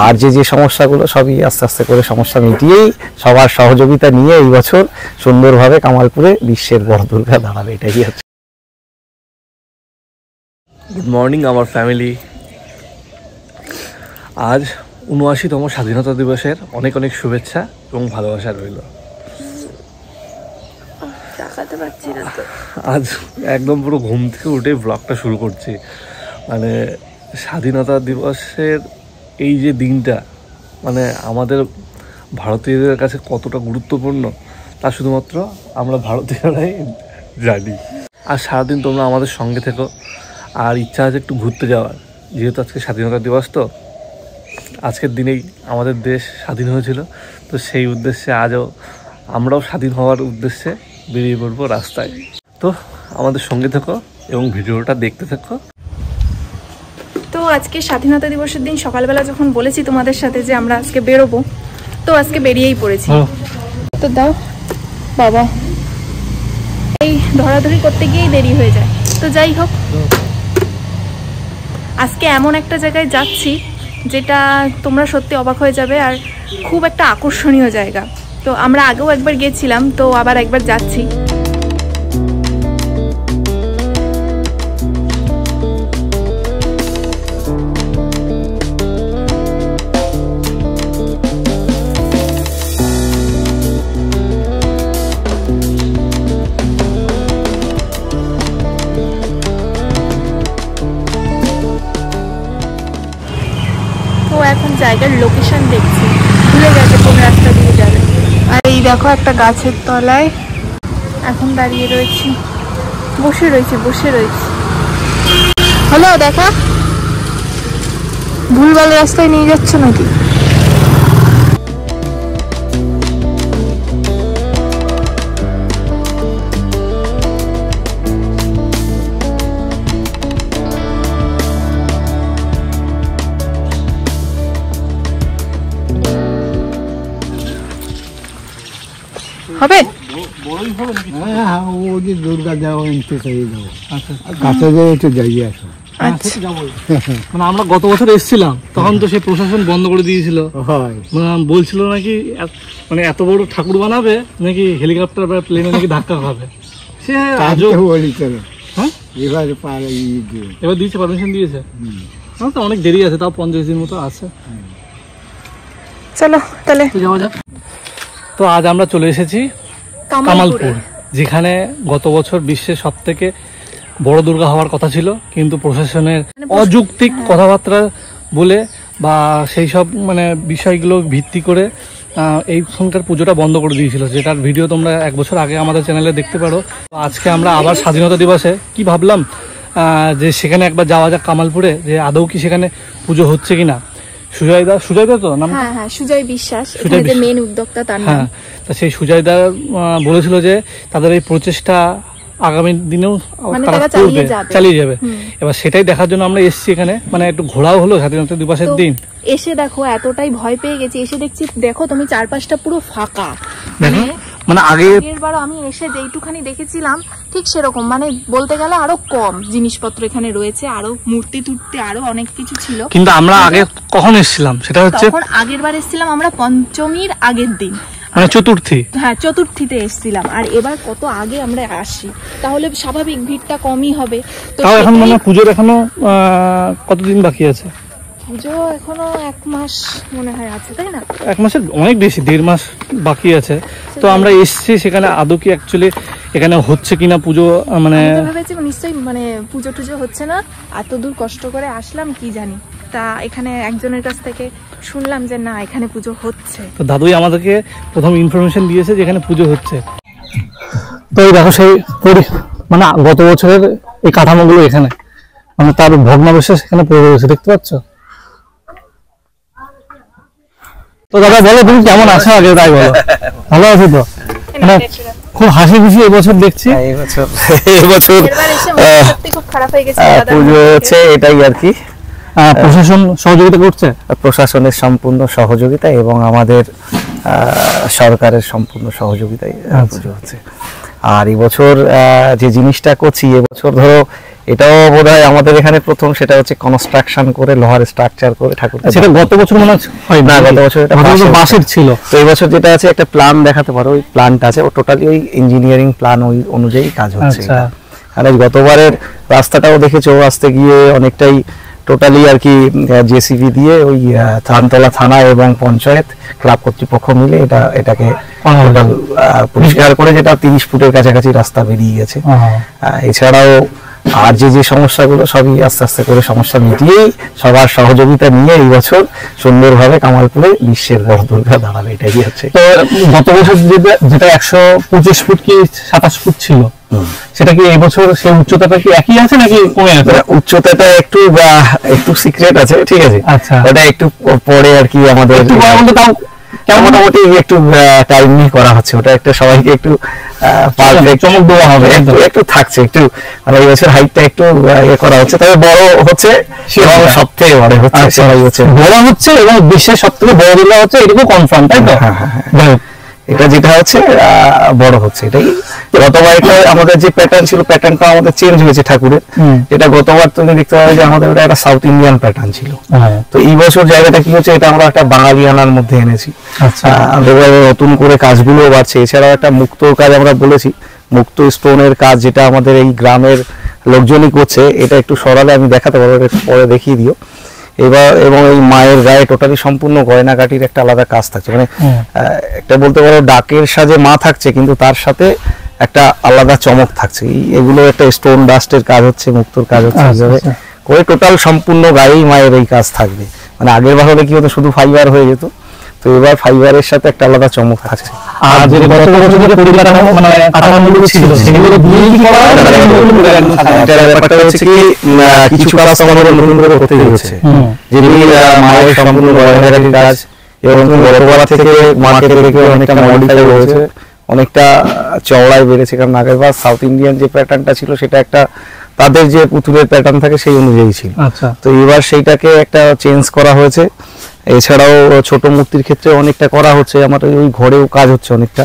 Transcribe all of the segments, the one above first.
আর যে সমস্যাগুলো সবই আস্তে আস্তে করে সমস্যা মিটিয়েই সবার সহযোগিতা নিয়ে এই বছর সুন্দরভাবে কামালপুরে বিশ্বের বড় দুর্গা দাঁড়াবে, এটাই হচ্ছে। গুড মর্নিং আমার ফ্যামিলি। আজ ৭৯তম স্বাধীনতা দিবসের অনেক অনেক শুভেচ্ছা এবং ভালোবাসা রইল। আজ একদম পুরো ঘুম থেকে উঠে ব্লগটা শুরু করছি। মানে স্বাধীনতা দিবসের এই যে দিনটা মানে আমাদের ভারতীয়দের কাছে কতটা গুরুত্বপূর্ণ তা শুধুমাত্র আমরা ভারতীয়রাই জানি। আর সারাদিন তোমরা আমাদের সঙ্গে থেকো। আর ইচ্ছা আছে একটু ঘুরতে যাওয়ার, যেহেতু আজকে স্বাধীনতা দিবস, তো আজকের দিনেই আমাদের দেশ স্বাধীন হয়েছিল, তো সেই উদ্দেশ্যে আজও আমরাও স্বাধীন হওয়ার উদ্দেশ্যে বেরিয়ে পড়বো রাস্তায়। তো আমাদের সঙ্গে থেকো এবং ভিডিওটা দেখতে থাকো। তো আজকে স্বাধীনতা দিবসের দিন সকালবেলা যখন বলেছি তোমাদের সাথে যে আমরা আজকে বেরোবো, তো আজকে বেরিয়েই পড়েছি। তো দাও বাবা, এই ধরাধরি করতে গিয়েই দেরি হয়ে যায়। তো যাই হোক, আজকে এমন একটা জায়গায় যাচ্ছি যেটা তোমরা সত্যি অবাক হয়ে যাবে, আর খুব একটা আকর্ষণীয় জায়গা। তো আমরা আগেও একবার গেছিলাম, তো আবার একবার যাচ্ছি। এখন জায়গার লোকেশন দেখছি, ভুলে গেছে কোন রাস্তা দিয়ে যাবে। আর এই দেখো একটা গাছের তলায় এখন দাঁড়িয়ে রয়েছি, বসে রয়েছি। হ্যালো, দেখা ভুলভাল রাস্তায় নিয়ে যাচ্ছ নাকি? হবে দুর্গা যাওয়া কাছে একটু যাইয়ে আসো। মানে আমরা গত বছর এসেছিলাম, তখন তো সেই প্রশাসন বন্ধ করে দিয়েছিল। বলছিল নাকি মানে এত বড় ঠাকুর বানাবে নাকি হেলিকপ্টার বা প্লেনে নাকি ধাক্কা খাবে। সে আজও হ্যাঁ এবার দিয়েছে, পারমিশন দিয়েছে। তো অনেক দেরি আছে, তাও 50 দিন মতো আছে। চলো তাহলে যাওয়া যাক। তো আজ আমরা চলে এসেছি কামালপুর, যেখানে গত বছর বিশ্বের সবথেকে বড় দুর্গা হওয়ার কথা ছিল, কিন্তু প্রশাসনের অযৌক্তিক কথাবার্তা বলে বা সেই সব মানে বিষয়গুলো ভিত্তি করে এইখানকার পুজোটা বন্ধ করে দিয়েছিল, যেটার ভিডিও তোমরা 1 বছর আগে আমাদের চ্যানেলে দেখতে পারো। আজকে আমরা আবার স্বাধীনতা দিবসে কি ভাবলাম যে সেখানে একবার যাওয়া যাক কামালপুরে, যে আদৌ কি সেখানে পুজো হচ্ছে কিনা। সুজয়দা তো নাম? হ্যাঁ, সুজয় বিশ্বাস মেন উদ্যোক্তা, তার নাম। হ্যাঁ, তা সেই সুজয়দা বলেছিল যে তাদের এই প্রচেষ্টা আগামী দিনেও তারা চালিয়ে যাবে। এবার সেটাই দেখার জন্য আমরা এসেছি এখানে। মানে একটু ঘোরাও হলো স্বাধীনতা দিবসের দিন। এসে দেখো এতটাই ভয় পেয়ে গেছি, এসে দেখছি দেখো তুমি চারপাশটা পুরো ফাঁকা। মানে আগের বার আমি এসে যেইটুখানি দেখেছিলাম ঠিক সেরকম, মানে বলতে গেলে আরো কম জিনিসপত্র এখানে রয়েছে, আরো মূর্তি টুর্তি আরো অনেক কিছু ছিল। কিন্তু আমরা আগে কখন এসেছিলাম সেটা হচ্ছে, তখন আগের বার এসেছিলাম আমরা পঞ্চমীর আগের দিন, মানে চতুর্থী। হ্যাঁ, চতুর্থীতে এসেছিলাম। আর এবার কত আগে আমরা আসি, তাহলে স্বাভাবিক ভিড়টা কমই হবে। তো এখন মানে পুজোর এখনো কতদিন বাকি আছে? পুজো এখনো 1 মাস মনে হয় আছে, তাই না? 1 মাসের অনেক বেশি, 1.5 মাস বাকি আছে। তো আমরা এসেছি সেখানে আদৌ কি অ্যাকচুয়ালি এখানে হচ্ছে কিনা পুজো, মানে ভেবেছি নিশ্চয়ই মানে পুজো টুজো হচ্ছে না, এত দূর কষ্ট করে আসলাম কি জানি। তা এখানে একজনের কাছ থেকে শুনলাম যে না, এখানে পুজো হচ্ছে। তো দাদুই আমাদেরকে প্রথম ইনফরমেশন দিয়েছে যে এখানে পুজো হচ্ছে। তো এই দেখো সেই মানে গত বছরের এই কাঠামোগুলো এখানে মানে তার ভগ্নাবশেষ এখানে পড়ে রয়েছে, দেখতে পাচ্ছ? তো দাদা বলো, তুমি কেমন আছো আগে তাই বলো। ভালো আছো তো? মানে খুব হাসি খুশি এবছর দেখছি। এবছর খুব খারাপ হয়ে গেছে পুজো হচ্ছে, এটাই আর কি। প্রশাসন সহযোগিতা করছে, প্রশাসনের সম্পূর্ণ সহযোগিতা এবং আমাদের সরকারের সম্পূর্ণ সহযোগিতায় পুজো হচ্ছে। আর এবছর যে জিনিসটা করছি, এবছর ধরো এটাও বোধহয় আমাদের এখানে প্রথম, সেটা হচ্ছে কনস্ট্রাকশন করে লোহার স্ট্রাকচার করে ঠাকুর। সেটা গত বছর মনে হয় না, গত বছর এটা বাঁশের ছিল। তো এই বছর যেটা আছে একটা প্ল্যান দেখাতে পারো, ওই প্ল্যানটা আছে, ও টোটালি ওই ইঞ্জিনিয়ারিং প্ল্যান ওই অনুযায়ী কাজ হচ্ছে। আর এই গতবারের রাস্তাটাও দেখেছো, আসতে গিয়ে অনেকটাই টোটালি আর কি জেসিবি দিয়ে ওই থানতলা থানা এবং পঞ্চায়েত ক্লাব কর্তৃপক্ষ মিলে এটাকে পরিষ্কার করে, যেটা 30 ফুটের কাছাকাছি রাস্তা বেরিয়ে গেছে। এছাড়াও আর যে সমস্যাগুলো সবই আস্তে আস্তে করে সমস্যা মিটিয়েই সবার সহযোগিতা নিয়ে এই বছর সুন্দরভাবে কামালপুরে বিশ্বের বড় দুর্গা দাঁড়াবে, এটাই হচ্ছে। তো গত বছর যেটা 125 ফুট কি 27 ফুট ছিল, সেটা কি এই বছর সেই উচ্চতাটা কি একই আছে নাকি কমে আছে? উচ্চতাটা একটু সিক্রেট আছে, ঠিক আছে। আচ্ছা, ওটা একটু পরে আর কি আমাদের মোটামুটি একটু টাইম নিয়ে করা হচ্ছে, ওটা একটা সবাইকে একটু চমক দেওয়া হবে, একটু থাকছে, একটু মানে এই বছর হাইটটা একটু করা হচ্ছে, তবে বড় হচ্ছে, সব থেকে বড় হচ্ছে, সবাই হচ্ছে বড় হচ্ছে এবং বিশ্বের সব থেকে বড় দুর্গা হচ্ছে, এটুকু কনফার্ম, তাই তো? হ্যাঁ, এটা যেটা হচ্ছে বড় হচ্ছে, এটাই। গতবার আমাদের যে প্যাটার্ন ছিল, প্যাটার্নটা আমাদের চেঞ্জ হয়েছে ঠাকুরের। এটা গতবার তুমি দেখতে পাবে যে আমাদের ওটা একটা সাউথ ইন্ডিয়ান প্যাটার্ন ছিল, তো এই বছর জায়গাটা কি হচ্ছে, এটা আমরা একটা বাঙালিয়ানার মধ্যে এনেছি। নতুন করে কাজগুলো বাড়ছে। এছাড়াও একটা মুক্ত কাজ আমরা বলেছি, মুক্ত স্টোনের কাজ, যেটা আমাদের এই গ্রামের লোকজনই করছে। এটা একটু সরালে আমি দেখাতে পারবো, একটু পরে দেখিয়ে দিও। এবং এই মায়ের গায়ে টোটালি সম্পূর্ণ গয়নাগাটির একটা আলাদা কাজ থাকছে, মানে একটা বলতে পারো ডাকের সাজে মা থাকছে, কিন্তু তার সাথে একটা আলাদা চমক থাকছে। এগুলো একটা স্টোন ডাস্টের কাজ হচ্ছে, মুক্তোর কাজ হচ্ছে, এইভাবে করে টোটাল সম্পূর্ণ গায়েই মায়ের এই কাজ থাকবে। মানে আগের বার হলে কি হতো, শুধু ফাইবার হয়ে যেত, তো এবার ফাইবারের সাথে একটা আলাদা চমক থাকছে। আর যে গত বছর যে পরিকাঠামো মানে কাঠামোগুলো ছিল, সেগুলো দিয়ে কি করা হয়? ব্যাপারটা হচ্ছে কি, কিছু কাজ আমাদের নতুন করে করতে হচ্ছে, যেগুলি মায়ের সম্পূর্ণ গয়নাগাটির কাজ, এবং বড়পাড়া থেকে মাকে দেখে অনেকটা মডিফাই হয়েছে, অনেকটা চওড়ায় বেড়েছে। কারণ আগের বার সাউথ ইন্ডিয়ান যে প্যাটার্নটা ছিল, সেটা একটা তাদের যে পুতুলের প্যাটার্ন থাকে সেই অনুযায়ী ছিল। তো এবার সেইটাকে একটা চেঞ্জ করা হয়েছে। এছাড়াও ছোট মূর্তির ক্ষেত্রে অনেকটা করা হচ্ছে, আমার ওই ঘরেও কাজ হচ্ছে অনেকটা।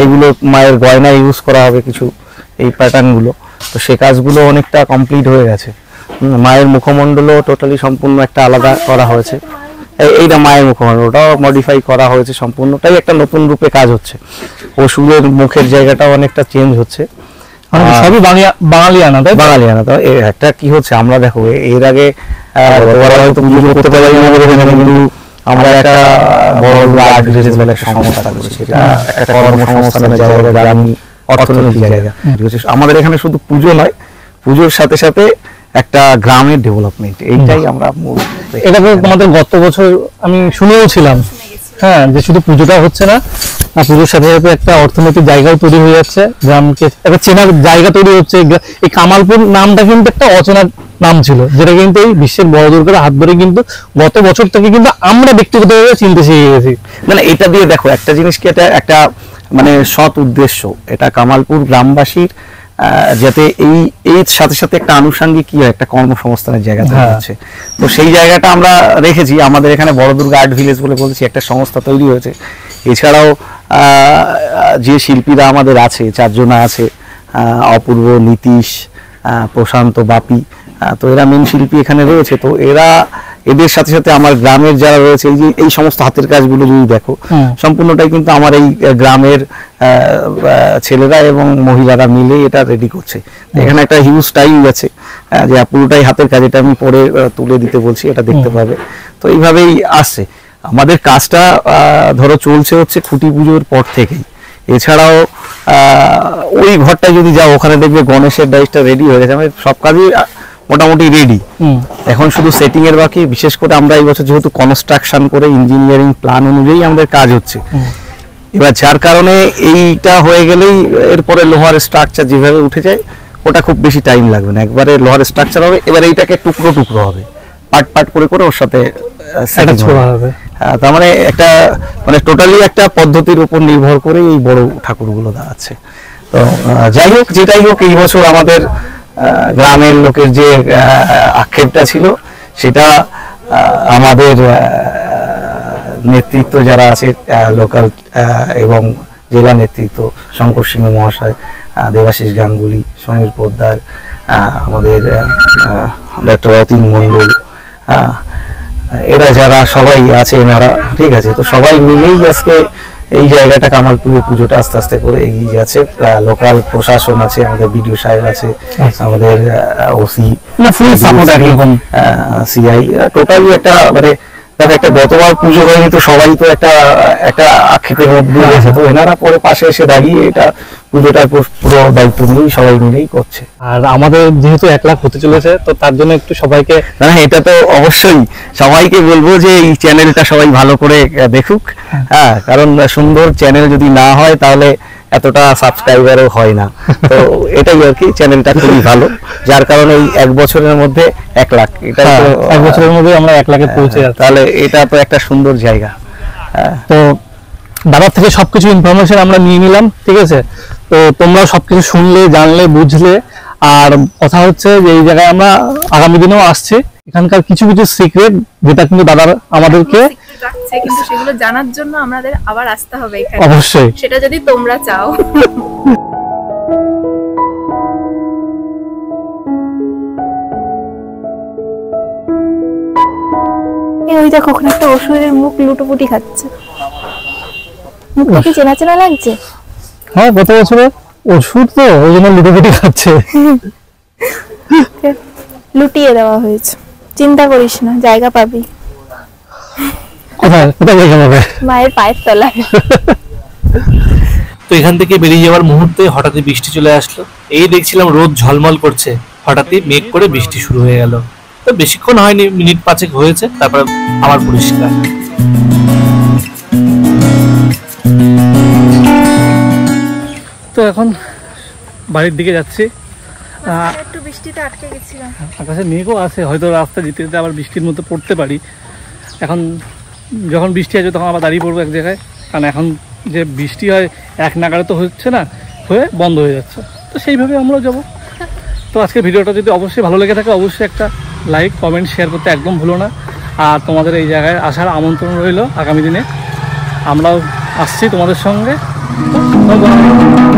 এগুলো মায়ের গয়না ইউজ করা হবে কিছু, এই প্যাটার্নগুলো, তো সে কাজগুলো অনেকটা কমপ্লিট হয়ে গেছে। মায়ের মুখমণ্ডলও টোটালি সম্পূর্ণ একটা আলাদা করা হয়েছে। এইটা মায়ের মুখমণ্ডল, ওটাও মডিফাই করা হয়েছে সম্পূর্ণটাই, একটা নতুন রূপে কাজ হচ্ছে। অসুরের মুখের জায়গাটাও অনেকটা চেঞ্জ হচ্ছে, সবই বাঙালিয়ানা, তাই? বাঙালিয়ানা। তো একটা কি হচ্ছে, আমরা দেখো এর আগে হয়তো পুজো করতে পারি আমাদের এখানে, কিন্তু আমরা একটা বড় আর্ট ভিলেজ বলে একটা সংস্থা করেছি, এটা একটা কর্মসংস্থানের জায়গা, গ্রামীণ অর্থনৈতিক জায়গা। আমাদের এখানে শুধু পুজো নয়, পুজোর সাথে সাথে একটা গ্রামের ডেভেলপমেন্ট, এইটাই আমরা মূল। এটা তোমাদের গত বছর আমি শুনেও ছিলাম, হ্যাঁ, যে শুধু পুজোটা হচ্ছে না, পুজোর সাথে সাথে একটা অর্থনৈতিক জায়গাও তৈরি হয়ে যাচ্ছে, গ্রামকে একটা চেনার জায়গা তৈরি হচ্ছে। এই কামালপুর নামটা কিন্তু একটা অচেনা নাম ছিল, যেটা কিন্তু এই বিশ্বের বড় দুর্গার হাত ধরে কিন্তু গত বছর থেকে কিন্তু আমরা ব্যক্তিগতভাবে চিনতে শিখে গেছি। মানে এটা দিয়ে দেখো একটা জিনিস কি, এটা একটা মানে সৎ উদ্দেশ্য, এটা কামালপুর গ্রামবাসীর যাতে এই সাথে সাথে একটা আনুষঙ্গিক কি হয়, একটা কর্মসংস্থানের জায়গা তৈরি হচ্ছে। তো সেই জায়গাটা আমরা রেখেছি। আমাদের এখানে বড় দুর্গা আর্ট ভিলেজ বলে বলছি, একটা সংস্থা তৈরি হয়েছে। এছাড়াও যে শিল্পীরা আমাদের আছে, 4 জন আছে, অপূর্ব, নীতিশ, প্রশান্ত, বাপি, তো এরা মেন শিল্পী এখানে রয়েছে। তো এদের সাথে সাথে আমার গ্রামের যারা রয়েছে, এই সমস্ত হাতের কাজগুলো যদি দেখো, সম্পূর্ণটাই কিন্তু আমার এই গ্রামের ছেলেরা এবং মহিলারা মিলে এটা রেডি করছে। এখানে একটা হিউজ টাইম গেছে, যে পুরোটাই হাতের কাজ, এটা আমি পরে তুলে দিতে বলছি, এটা দেখতে পাবে। তো এইভাবেই আসছে আমাদের কাজটা, ধরো চলছে হচ্ছে খুঁটি পুজোর পর থেকেই। এছাড়াও ওই ঘরটায় যদি যাও, ওখানে দেখবে গণেশের ডাইসটা রেডি হয়ে গেছে, আমাদের সব কাজই মোটামুটি রেডি, এখন শুধু সেটিং এর বাকি। বিশেষ করে আমরা এই বছর যেহেতু কনস্ট্রাকশন করে ইঞ্জিনিয়ারিং প্ল্যান অনুযায়ী আমাদের কাজ হচ্ছে, এবার যার কারণে এইটা হয়ে গেলেই এরপরে লোহার স্ট্রাকচার যেভাবে উঠে যায়, ওটা খুব বেশি টাইম লাগবে না, একবারে লোহার স্ট্রাকচার হবে। এবার এইটাকে টুকরো টুকরো হবে, পার্ট পার্ট করে করে ওর সাথে হবে। তার মানে একটা মানে টোটালি একটা পদ্ধতির উপর নির্ভর করে এই বড় ঠাকুরগুলো দাঁড়াচ্ছে। তো যাই হোক, যেটাই হোক, এই বছর আমাদের গ্রামের লোকের যে আক্ষেপটা ছিল, সেটা আমাদের নেতৃত্ব যারা আছে, লোকাল এবং জেলা নেতৃত্ব, শঙ্কর সিংহ মহাশয়, দেবাশিস গাঙ্গুলি, সমীর পোদ্দার, আমাদের ডক্টর অতীন মণ্ডল, এরা যারা সবাই আছে এনারা, ঠিক আছে, তো সবাই মিলেই আজকে এই জায়গাটা কামালপুরে পুজোটা আস্তে আস্তে করে এগিয়ে যাচ্ছে। লোকাল প্রশাসন আছে, আমাদের বিডিও সাহেব আছে, আমাদের ওসি, ফুল সাপোর্ট একরকম, সিআই, টোটালি একটা মানে একটা গতবার পুজো হয়নি তো সবাই তো একটা আক্ষেপের মধ্যে গেছে, তো এনারা পরে পাশে এসে দাঁড়িয়ে এটা পুজোটার পুরো দায়িত্ব নিয়েই সবাই মিলেই করছে। আর আমাদের যেহেতু 1 লাখ হতে চলেছে, তো তার জন্য একটু সবাইকে, এটা তো অবশ্যই সবাইকে বলবো যে এই চ্যানেলটা সবাই ভালো করে দেখুক, হ্যাঁ, কারণ সুন্দর চ্যানেল যদি না হয় তাহলে এতটা সাবস্ক্রাইবারও হয় না। তো এটাই আর কি, চ্যানেলটা খুবই ভালো, যার কারণে এই 1 বছরের মধ্যে 1 লাখ, এটা 1 বছরের মধ্যে আমরা 1 লাখে পৌঁছে যাচ্ছি, তাহলে এটা তো একটা সুন্দর জায়গা। তো দাদার থেকে সবকিছু ইনফরমেশন আমরা নিয়ে নিলাম, ঠিক আছে, তো তোমরা সবকিছু শুনলে, জানলে, বুঝলে। আর কথা হচ্ছে যে এই জায়গায় আমরা আগামী দিনেও আসছি, এখানকার কিছু কিছু সিক্রেট যেটা কিন্তু দাদার আমাদেরকে রাখছে, কিন্তু সেগুলো জানার জন্য আমাদের আবার আসতে হবে এখানে, অবশ্যই, সেটা যদি তোমরা চাও। ওই দেখো ওখানে একটা অসুরের মুখ লুটোপুটি খাচ্ছে, মুখটা কি চেনা চেনা লাগছে? হ্যাঁ, গত বছরে ওষুধ তো ওই জন্য লুটোপুটি খাচ্ছে, লুটিয়ে দেওয়া হয়েছে, চিন্তা করিস না, জায়গা পাবি। কোথায় কোথায় জায়গা পাবে? মায়ের পায়ের তলায়। তো এখান থেকে বেরিয়ে যাওয়ার মুহূর্তে হঠাৎই বৃষ্টি চলে আসলো। এই দেখছিলাম রোদ ঝলমল করছে, হঠাৎই মেঘ করে বৃষ্টি শুরু হয়ে গেল। তো বেশিক্ষণ হয়নি, মিনিট 5 হয়েছে, তারপর আবার পরিষ্কার। তো এখন বাড়ির দিকে যাচ্ছি। একটু বৃষ্টিতে আটকে গেছিলাম, আকাশে মেঘও আছে, হয়তো রাস্তা যেতে যেতে আবার বৃষ্টির মধ্যে পড়তে পারি। এখন যখন বৃষ্টি আসবে তখন আবার দাঁড়িয়ে পড়বো এক জায়গায়, কারণ এখন যে বৃষ্টি হয় 1 নাগাড়ে তো হচ্ছে না, হয়ে বন্ধ হয়ে যাচ্ছে, তো সেইভাবে আমরাও যাবো। তো আজকের ভিডিওটা যদি অবশ্যই ভালো লেগে থাকে, অবশ্যই একটা লাইক, কমেন্ট, শেয়ার করতে একদম ভুলো না। আর তোমাদের এই জায়গায় আসার আমন্ত্রণ রইল, আগামী দিনে আমরাও আসছি তোমাদের সঙ্গে। তো